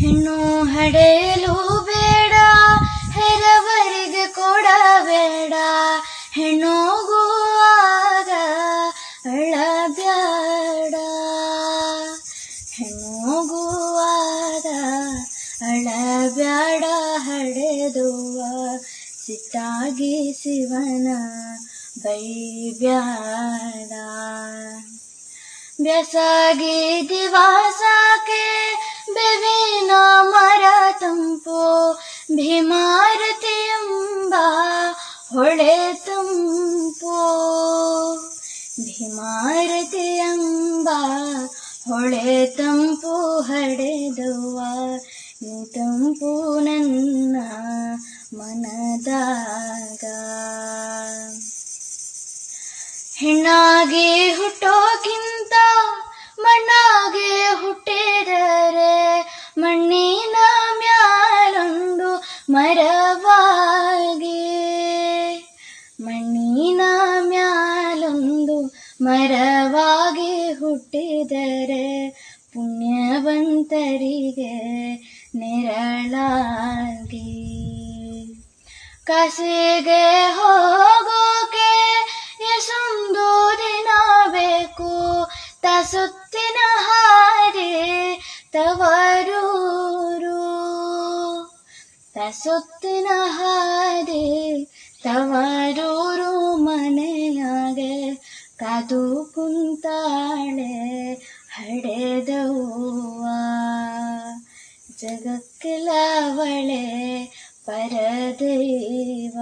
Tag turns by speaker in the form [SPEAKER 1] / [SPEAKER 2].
[SPEAKER 1] ಹೆಣ್ಣು ಹಡೆಯಲು ಬೇಡ, ಹೆರವರಿಗೆ ಕೊಡಬೇಡ, ಹೆಣ್ಣೋಗುವಾಗ ಅಳಬ್ಯಾಡ, ಹೆಣ್ಣೋಗುವಾಗ ಅಳಬ್ಯಾಡ, ಹಡೆದುವ ಸಿಟ್ಟಾಗಿ ಶಿವನ ಬೈಬ್ಯಾಡ. ಬ್ಯಾಸಾಗಿ ದಿವಾಸಕ್ಕೆ ಬೇವಿನ ಮರ ತಂಪು, ಭೀಮಾರತಿ ಎಂಬ ಹೊಳೆ ತಂಪು, ಭೀಮಾರತಿ ಎಂಬ ಹೊಳೆ ತಂಪು, ಹಡೆದುವ ನೀ ತಂಪು ನನ್ನ ಮನದಾಗ. ಹೆಣ್ಣಾಗಿ ಹುಟ್ಟೋಕ್ಕಿಂತ ಮಣ್ಣಾಗಿ ಹುಟ್ಟಿದರೆ, ಮಣ್ಣಿನ ಮ್ಯಾಲೊಂದು ಮರವಾಗಿ, ಮಣ್ಣಿನ ಮ್ಯಾಲೊಂದು ಮರವಾಗಿ ಹುಟ್ಟಿದರೆ, ಪುಣ್ಯವಂತರಿಗೆ ನೆರಳಾಗಿ. ಕಾಸಿಗೆ ಹೋಗೋಕೆ ಎಷ್ಟೊಂದು ದಿನ ಬೇಕು, ತಾಸುತ್ತಿನ ಹಾರಿ ತವರೂರು, ತಾಸುತ್ತಿನ ಹಾರಿ ತವರೂರು, ಮನೆಯಾಗೆ ಕಾದು ಕುಂತಾಳೆ ಹಡೆದವ್ವ. ಜಗಕ್ಕೆಲ್ಲವಳೆ ಪರದೈವ.